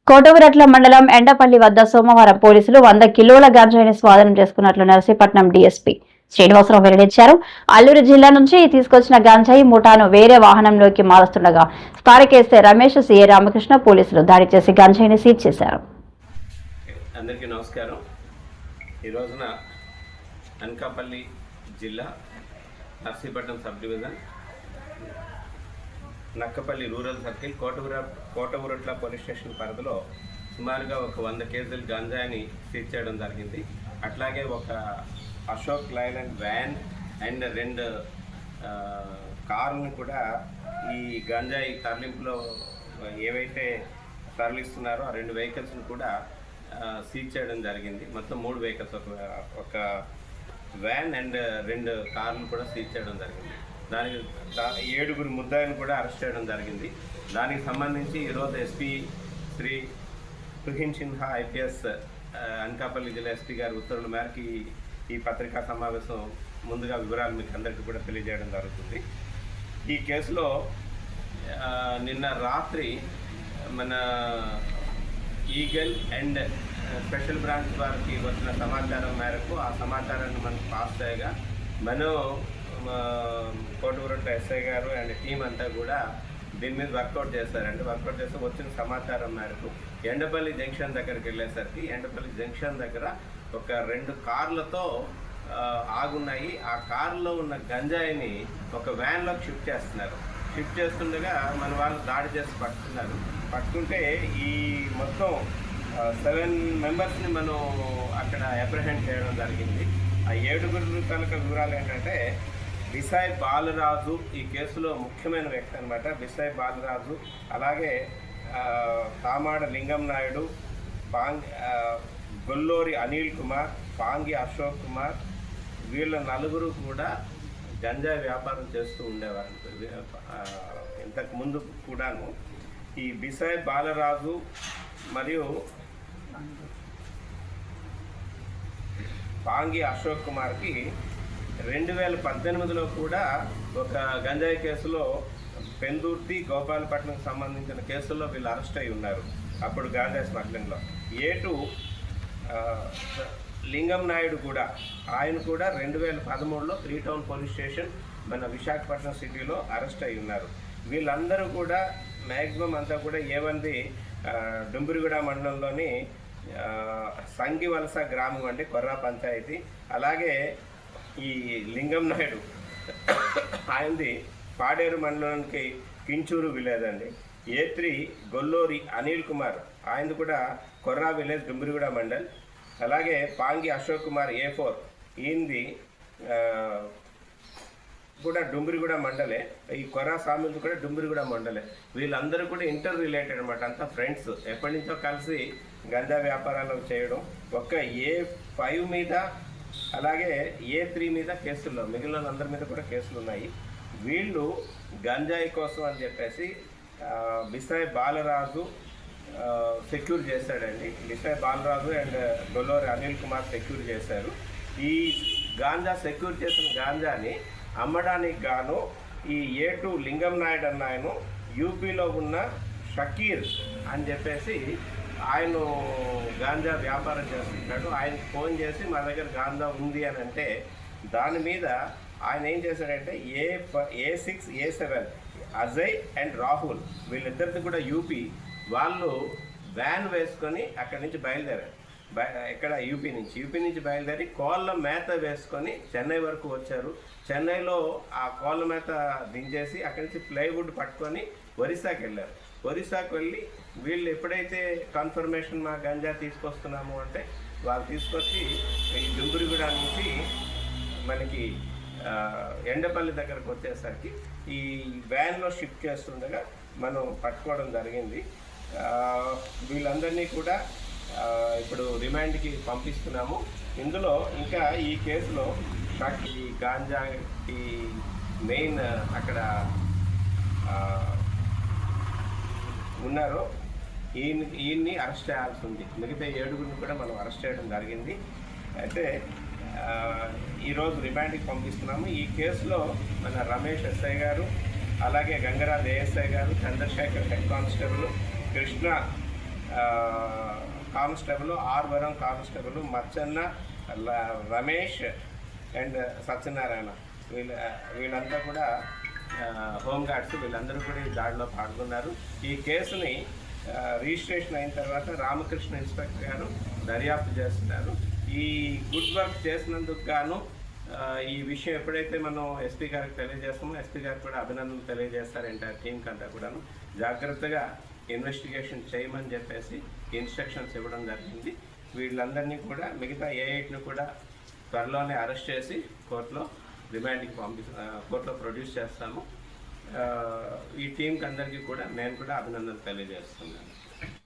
కోటగురట్ల మండలం ఎండపల్లి వద్ద సోమవారం పోలీసులు 100 కిలోల గంజాయిని స్వాధీనం చేసుకున్నట్లు నర్సీపట్నం డీఎస్పీ శ్రీనివాసరావు వెల్లడించారు. అల్లూరు జిల్లా నుంచి తీసుకొచ్చిన గంజాయి ముఠాను వేరే వాహనంలోకి మారుస్తుండగా స్థానిక ఎస్ఐ రమేష్, సిఏ రామకృష్ణ పోలీసులు దాడి చేసి గంజాయిని సీజ్ చేశారు. అందరికీ నమస్కారం. ఈ రోజున అనకాపల్లి జిల్లా Narsipatnam sub division Nakkapalli rural circle Kotauratla police station పరిధిలో సుమారుగా ఒక 100 కేజీల గంజాయిని సీజ్ చేయడం జరిగింది. అట్లాగే ఒక అశోక్ లైలాండ్ వ్యాన్ అండ్ 2 కార్లను కూడా ఈ గంజాయి తరలింపులో ఏవైతే తరలిస్తున్నారో ఆ 2 వెహికల్స్ని కూడా సీజ్ చేయడం జరిగింది. మొత్తం 3 వెహికల్స్, ఒక వ్యాన్ అండ్ 2 కార్లు కూడా సీజ్ చేయడం జరిగింది. దానికి 7 ముద్దాయిని కూడా అరెస్ట్ చేయడం జరిగింది. దానికి సంబంధించి ఈరోజు ఎస్పీ శ్రీ తుహిన్ సిన్హా ఐపీఎస్ అనకాపల్లి జిల్లా ఎస్పీ గారి ఉత్తర్వుల మేరకు ఈ పత్రికా సమావేశం ముందుగా వివరాలు మీకు అందరికీ కూడా తెలియజేయడం జరుగుతుంది. ఈ కేసులో నిన్న రాత్రి మన ఈగల్ అండ్ స్పెషల్ బ్రాంచ్ వారికి వచ్చిన సమాచారం మేరకు ఆ సమాచారాన్ని మనకు పాస్ చేయగా మనం కోటగురట్ల ఎస్ఐ గారు అండ్ టీం అంతా కూడా దీని మీద వర్కౌట్ చేశారండి. వర్కౌట్ చేస్తే వచ్చిన సమాచారం మేరకు ఎండపల్లి జంక్షన్ దగ్గరికి వెళ్ళేసరికి ఎండపల్లి జంక్షన్ దగ్గర ఒక 2 కార్లతో ఆగున్నాయి. ఆ కారులో ఉన్న గంజాయిని ఒక వ్యాన్లోకి షిఫ్ట్ చేస్తున్నారు. షిఫ్ట్ చేస్తుండగా మన వాళ్ళు దాడి చేసి పట్టుకుంటే ఈ మొత్తం 7 మెంబర్స్ని మనం అక్కడ అప్రిహెండ్ చేయడం జరిగింది. ఆ 7 కనుక వివరాలు ఏంటంటే బిసాయ్ బాలరాజు ఈ కేసులో ముఖ్యమైన వ్యక్తి అనమాట. బిసాయ్ బాలరాజు, అలాగే తామాడ లింగం నాయుడు, గొల్లూరి అనిల్ కుమార్, పాంగి అశోక్ కుమార్, వీళ్ళ 4 కూడా గంజాయి వ్యాపారం చేస్తూ ఉండేవారు. ఇంతకు ముందు కూడాను ఈ బిసాయ్ బాలరాజు మరియు పాంగి అశోక్ కుమార్కి 2018లో కూడా ఒక గంజాయి కేసులో పెందుర్తి, గోపాలపట్నంకి సంబంధించిన కేసుల్లో వీళ్ళు అరెస్ట్ అయి ఉన్నారు. అప్పుడు గంజాయి స్మగ్లింగ్లో. ఏటు లింగం నాయుడు కూడా, ఆయన కూడా 2013లో 3 టౌన్ పోలీస్ స్టేషన్ మన విశాఖపట్నం సిటీలో అరెస్ట్ అయి ఉన్నారు. వీళ్ళందరూ కూడా మ్యాక్సిమం అంతా కూడా ఏవంది డుంబురిగూడ మండలంలోని సంగివలస గ్రామం అండి, కొర్రా పంచాయతీ. అలాగే ఈ లింగం నాయుడు ఆయనది పాడేరు మండలానికి కించూరు విలేజ్ అండి. A3 గొల్లూరి అనిల్ కుమార్ ఆయనది కూడా కొర్రా విలేజ్, డుంబురిగూడ మండల్. అలాగే పాంగి అశోక్ కుమార్ A4 ఈయనది కూడా డుంబురిగూడ మండలే. ఈ కొర్రా సామిల్ది కూడా డుంబురిగూడ మండలే. వీళ్ళందరూ కూడా ఇంటర్ రిలేటెడ్ అనమాట, అంతా ఫ్రెండ్స్, ఎప్పటి నుంచో కలిసి గంజా వ్యాపారాలు చేయడం. ఒక్క A5 మీద అలాగే A3 మీద కేసుల్లో, మిగిలిన అందరి మీద కూడా కేసులు ఉన్నాయి. వీళ్ళు గంజాయి కోసం అని చెప్పేసి బిసాయ్ బాలరాజు సెక్యూర్ చేశాడండి. బిసాయ్ బాలరాజు అండ్ గొల్లూరి అనిల్ కుమార్ సెక్యూర్ చేశారు. ఈ గాంజా సెక్యూర్ చేసిన గాంజాని అమ్మడానికి గాను ఈ A2 లింగం నాయుడు అన్న ఆయన యూపీలో ఉన్న షకీర్ అని చెప్పేసి ఆయన గాంజా వ్యాపారం చేస్తుంటాడు. ఆయనకు ఫోన్ చేసి మా దగ్గర గాంజా ఉంది అని అంటే దాని మీద ఆయన ఏం చేశాడంటే A6, A7 Ajay and Rahul వీళ్ళిద్దరిది కూడా యూపీ, వాళ్ళు వ్యాన్ వేసుకొని అక్కడి నుంచి బయలుదేరారు. ఇక్కడ యూపీ నుంచి బయలుదేరి కోళ్ళ మేత వేసుకొని చెన్నై వరకు వచ్చారు. చెన్నైలో ఆ కోళ్ళ మేత దించేసి అక్కడి నుంచి ప్లైవుడ్ పట్టుకొని ఒరిస్సాకి వెళ్ళారు. ఒరిస్సాకు వెళ్ళి వీళ్ళు ఎప్పుడైతే కన్ఫర్మేషన్ మా గంజా తీసుకొస్తున్నాము అంటే వాళ్ళు తీసుకొచ్చి ఈ డుంబురిగూడ నుంచి మనకి ఎండపల్లి దగ్గరకు వచ్చేసరికి ఈ వ్యాన్లో షిఫ్ట్ చేస్తుండగా మనం పట్టుకోవడం జరిగింది. వీళ్ళందరినీ కూడా ఇప్పుడు రిమాండ్కి పంపిస్తున్నాము. ఇందులో ఇంకా ఈ కేసులో ఈ గాంజాకి మెయిన్ అక్కడ ఉన్నారో ఈయన్ని అరెస్ట్ చేయాల్సి ఉంది. మిగతా 7 కూడా మనం అరెస్ట్ చేయడం జరిగింది. అయితే ఈరోజు రిమాండ్కి పంపిస్తున్నాము. ఈ కేసులో మన రమేష్ ఎస్ఐ గారు, అలాగే గంగరాజ్ ఏఎస్ఐ గారు, Chandrashekar head constable, Krishna constable, Varam constable, Macchanna, Ramesh and Satyanarayana వీళ్ళంతా కూడా హోంగార్డ్స్. వీళ్ళందరూ కూడా ఈ దాడిలో పాల్గొన్నారు. ఈ కేసుని రిజిస్ట్రేషన్ అయిన తర్వాత రామకృష్ణ ఇన్స్పెక్టర్ గారు దర్యాప్తు చేస్తున్నారు. ఈ గుడ్ వర్క్ చేసినందుకు గాను ఈ విషయం ఎప్పుడైతే మనం ఎస్పీ గారికి తెలియజేస్తామో ఎస్పీ గారికి కూడా అభినందనలు తెలియజేస్తారు ఎంటైర్ టీంకి అంతా కూడాను. జాగ్రత్తగా ఇన్వెస్టిగేషన్ చేయమని చెప్పేసి ఇన్స్ట్రక్షన్స్ ఇవ్వడం జరిగింది. వీళ్ళందరినీ కూడా మిగతా ఏ8ని కూడా త్వరలోనే అరెస్ట్ చేసి కోర్టులో రిమాండ్కి కోర్టులో ప్రొడ్యూస్ చేస్తాము. ఈ టీంకి అందరికీ కూడా నేను కూడా అభినందనలు తెలియజేస్తున్నాను.